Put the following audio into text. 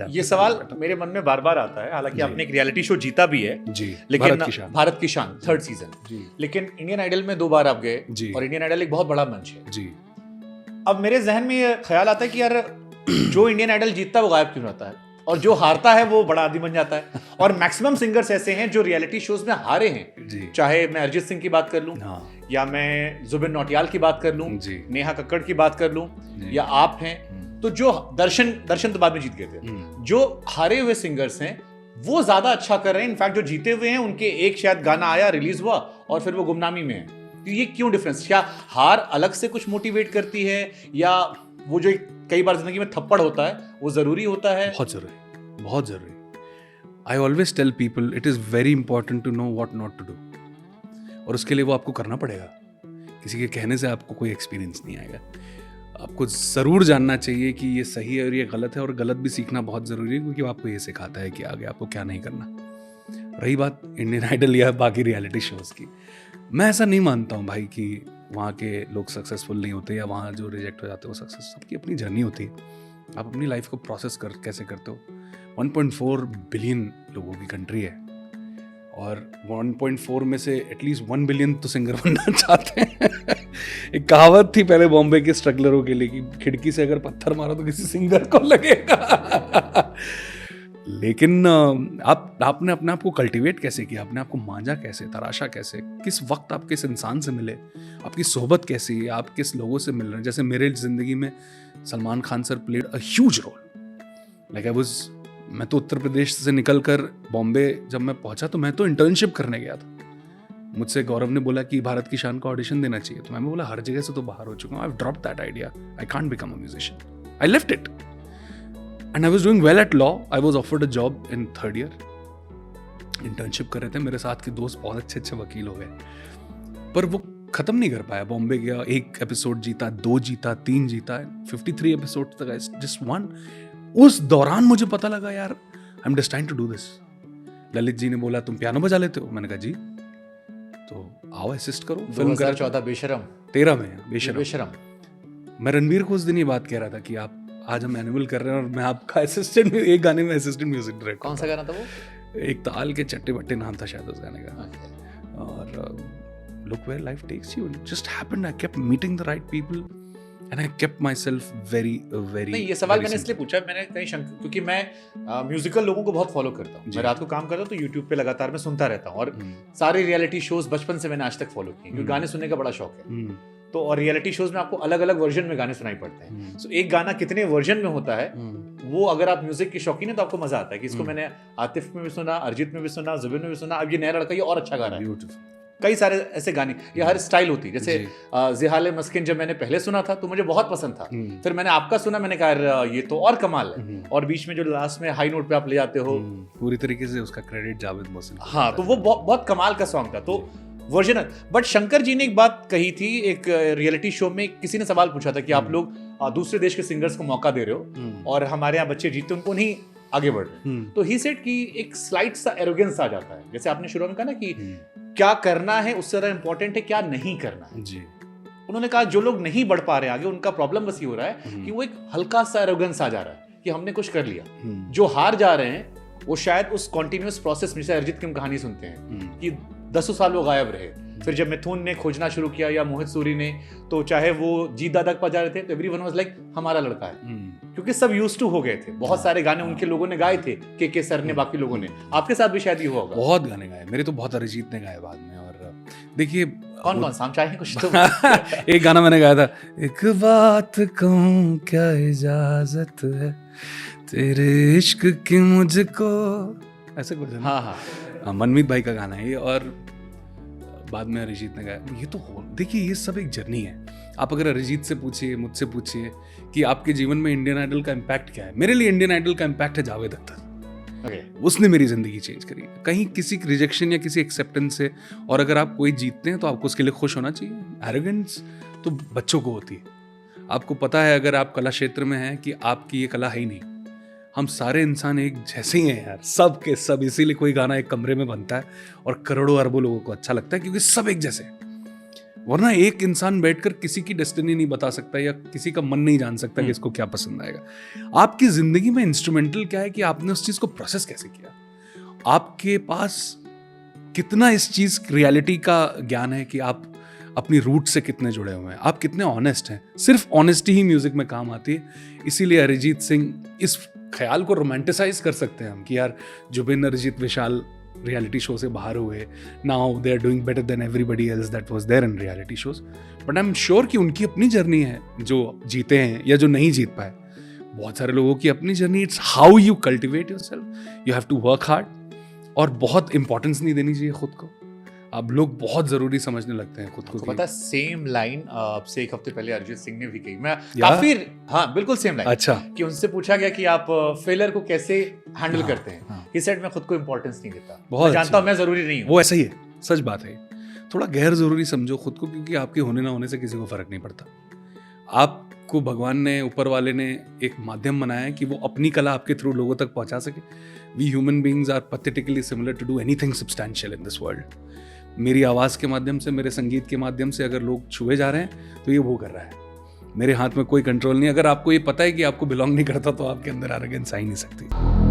ये सवाल मेरे मन में बार बार आता है, हालांकि आपने एक रियलिटी शो जीता भी है जी, लेकिन भारत की शान 3rd सीजन, लेकिन इंडियन आइडल में 2 बार आप गए और इंडियन आइडल एक बहुत बड़ा मंच है जी। अब मेरे जहन में ये ख्याल आता है कि यार जो इंडियन आइडल जीतता है वो गायब क्यों रहता है और जो हारता है वो बड़ा आदमी बन जाता है। और मैक्सिमम सिंगर्स ऐसे हैं जो रियलिटी शोज में हारे हैं, चाहे मैं अरिजीत सिंह की बात कर लूं या मैं जुबिन नौटियाल की बात कर लूं, नेहा कक्कड़ की बात कर लूं या आप हैं, तो जो दर्शन तो बाद में जीत गए थे, जो हारे हुए सिंगर्स हैं वो ज्यादा अच्छा कर रहे हैं। इनफैक्ट जो जीते हुए हैं उनके एक शायद गाना आया, रिलीज हुआ और फिर वो गुमनामी में है। तो ये क्यों डिफरेंस? क्या हार अलग से कुछ मोटिवेट करती है या वो जो कई बार जिंदगी में थप्पड़ होता है वो जरूरी होता है? बहुत जरूरी, बहुत जरूरी। I always tell people it is very important to know what not to do, और उसके लिए वो आपको करना पड़ेगा। किसी के कहने से आपको कोई एक्सपीरियंस नहीं आएगा। आपको ज़रूर जानना चाहिए कि ये सही है और ये गलत है, और गलत भी सीखना बहुत ज़रूरी है क्योंकि वो आपको ये सिखाता है कि आगे आपको क्या नहीं करना। रही बात इंडियन आइडल या बाकी रियलिटी शोज़ की, मैं ऐसा नहीं मानता हूँ भाई कि वहाँ के लोग सक्सेसफुल नहीं होते या वहाँ जो रिजेक्ट हो जाते हैं वो सक्सेस। सबकी अपनी जर्नी होती है। आप अपनी लाइफ को प्रोसेस कैसे करते हो। 1.4 बिलियन लोगों की कंट्री है और 1.4 में से एटलीस्ट 1 बिलियन तो सिंगर बनना चाहते हैं। एक कहावत थी पहले बॉम्बे के स्ट्रगलरों के लिए कि खिड़की से अगर पत्थर मारो तो किसी सिंगर को लगेगा। लेकिन आपने अपने आप को कल्टीवेट कैसे किया, अपने आप को मांझा कैसे, तराशा कैसे, किस वक्त आप किस इंसान से मिले, आपकी सोहबत कैसी है, आप किस लोगों से मिल रहे हैं। जैसे मेरे जिंदगी में Salman Khan sir played a huge role. मैं तो उत्तर प्रदेश से निकलकर बॉम्बे जब मैं पहुंचा तो मैं तो इंटर्नशिप करने गया था। मुझसे गौरव ने बोला कि भारत की शान का ऑडिशन देना चाहिए, तो मैं बोला हर जगह से तो बाहर हो चुका हूँ, I have dropped that idea, I can't become a musician, I left it and I was doing well at law. I was offered a job in 3rd year, internship कर रहे थे। मेरे साथ के दोस्त बहुत अच्छे वकील हो गए, पर वो खत्म नहीं कर पाया। बॉम्बे गया, 1 एपिसोड जीता, 2 जीता, 3 जीता, 53 एपिसोड तक जस्ट वन। उस दौरान मुझे पता लगा यार I am destined to do this. Lalit ji ने बोला तुम पियानो बजा लेते हो? मैंने कहा जी, तो आओ असिस्ट करो। 2014 बेशरम 13 में बेशरम। मैं रणबीर को उस दिन ये बात कह रहा था कि आप आज हम एनुअल कर रहे हैं और मैं आपका असिस्टेंट, एक गाने में असिस्टेंट म्यूजिक डायरेक्टर। कौन सा गाना था वो? एक ताल के चट्टे बट्टे नाम था शायद उस गाने का। और look where life takes you. It just happened. I kept meeting the right people and I kept myself very नहीं, ये सवाल मैंने इसलिए पूछा, मैंने कहीं क्योंकि मैं म्यूजिकल लोगों को बहुत फॉलो करता हूँ। मैं रात को काम करता हूँ तो यूट्यूब पे लगातार मैं सुनता रहता हूँ और सारे रियलिटी शोज बचपन से मैंने आज तक फॉलो किए क्योंकि गाने सुनने का बड़ा शौक है। तो और रियलिटी शोज में आपको अलग अलग वर्जन में गाने सुनाई पड़ते हैं। सो एक गाना कितने वर्जन में होता है वो अगर आप म्यूजिक के शौकीन है तो आपको मजा आता है कि इसको मैंने आतिफ में भी सुना, अरिजीत में भी सुना, जुबिन में भी सुना, अब ये नया लड़का ये और अच्छा गा रहा है। कई सारे ऐसे गाने, ये हर स्टाइल होती है। जैसे जिहाले मस्किन जब मैंने पहले सुना था तो मुझे बहुत पसंद था, फिर मैंने आपका सुना, मैंने कहा ये तो और कमाल है। और बीच में जो लास्ट में हाई नोट पे आप ले जाते हो, पूरी तरीके से उसका क्रेडिट जावेद मोहसिन। हाँ, तो वो बहुत कमाल का सॉन्ग था। तो वर्जन। बट शंकर जी ने एक बात कही थी एक रियलिटी शो में, किसी ने सवाल पूछा था कि आप लोग दूसरे देश के सिंगर्स को मौका दे रहे हो और हमारे यहाँ बच्चे जीते उनको नहीं आगे बढ़ रहे। तो ही सेड कि एक स्लाइट सा एरोगेंस आ जाता है। जैसे आपने शुरू में कहा ना कि क्या करना है उससे ज्यादा इंपॉर्टेंट है क्या नहीं करना है जी। उन्होंने कहा जो लोग नहीं बढ़ पा रहे आगे उनका प्रॉब्लम बस ये हो रहा है कि वो एक हल्का सा एरोगेंस आ जा रहा है कि हमने कुछ कर लिया। जो हार जा रहे हैं वो शायद उस कॉन्टिन्यूअस प्रोसेस में, जैसे अरिजीत की हम कहानी सुनते हैं कि 10 साल वो गायब रहे, फिर जब मिथुन ने खोजना शुरू किया या मोहित सूरी ने, तो चाहे वो जीत दादा के पास जा रहे थे तो एवरीवन वाज लाइक हमारा लड़का है, क्योंकि सब यूज्ड टू हो गए थे। बहुत सारे गाने उनके लोगों ने गाए थे, के सर ने, बाकी लोगों ने। आपके साथ भी शायद ये हुआ होगा। बहुत गाने गाए, मेरे तो बहुत अरिजीत ने गाए बाद में। और देखिए कौन शाम चाहे कुछ तो एक गाना मैंने गाया था, एक बात कहूं क्या इजाजत है तेरे इश्क की मुझको, ऐसे कुछ। हाँ, मनमीत भाई का गाना है ये। और बाद में अरिजीत ने गाया। ये तो देखिए ये सब एक जर्नी है। आप अगर अरिजीत से पूछिए, मुझसे पूछिए कि आपके जीवन में इंडियन आइडल का इम्पैक्ट क्या है, मेरे लिए इंडियन आइडल का इम्पैक्ट है जावेद अख्तर। उसने मेरी जिंदगी चेंज करी। कहीं किसी रिजेक्शन या किसी एक्सेप्टेंस से, और अगर आप कोई जीतते हैं तो आपको उसके लिए खुश होना चाहिए। एरोगेंस तो बच्चों को होती है। आपको पता है अगर आप कला क्षेत्र में हैं कि आपकी ये कला है ही नहीं। हम सारे इंसान एक जैसे ही हैं यार, सब के सब। इसीलिए कोई गाना एक कमरे में बनता है और करोड़ों अरबों लोगों को अच्छा लगता है क्योंकि सब एक जैसे हैं। वरना एक इंसान बैठकर किसी की डेस्टिनी नहीं बता सकता या किसी का मन नहीं जान सकता कि इसको क्या पसंद आएगा। आपकी जिंदगी में इंस्ट्रूमेंटल क्या है कि आपने उस चीज को प्रोसेस कैसे किया, आपके पास कितना इस चीज रियलिटी का ज्ञान है कि आप अपनी रूट से कितने जुड़े हुए हैं, आप कितने ऑनेस्ट हैं। सिर्फ ऑनेस्टी ही म्यूजिक में काम आती है। इसीलिए अरिजीत सिंह, इस ख्याल को रोमांटिसाइज कर सकते हैं हम कि यार जुबिन, अरिजीत, विशाल रियलिटी शो से बाहर हुए, now they are doing better than everybody else that was there in reality shows. But I am sure कि उनकी अपनी जर्नी है, जो जीते हैं या जो नहीं जीत पाए। बहुत सारे लोगों की अपनी journey. It's how you cultivate yourself, you have to work hard, और बहुत इंपॉर्टेंस नहीं देनी चाहिए खुद को। अब लोग बहुत जरूरी समझने लगते हैं खुद को। पता, सेम लाइन आपसे एक हफ्ते पहले अरिजीत सिंह ने भी कही। मैं काफी, हाँ बिल्कुल सेम लाइन। अच्छा। कि उनसे पूछा गया कि आप फेलियर को कैसे हैंडल करते हैं। ही सेड मैं खुद को इंपॉर्टेंस नहीं देता, मैं जानता हूं मैं जरूरी नहीं हूं। वो ऐसा ही है, सच बात है। थोड़ा गैर जरूरी समझो खुद को, क्योंकि आपके होने ना होने से किसी को फर्क नहीं पड़ता। आपको भगवान ने, ऊपर वाले ने एक माध्यम बनाया है कि वो अपनी कला आपके थ्रू लोगों तक पहुंचा सके। We human beings are pathetically similar to do anything substantial in this world. मेरी आवाज़ के माध्यम से, मेरे संगीत के माध्यम से अगर लोग छुए जा रहे हैं तो ये वो कर रहा है। मेरे हाथ में कोई कंट्रोल नहीं। अगर आपको ये पता है कि आपको बिलोंग नहीं करता तो आपके अंदर एरोगेंस आ ही नहीं सकती।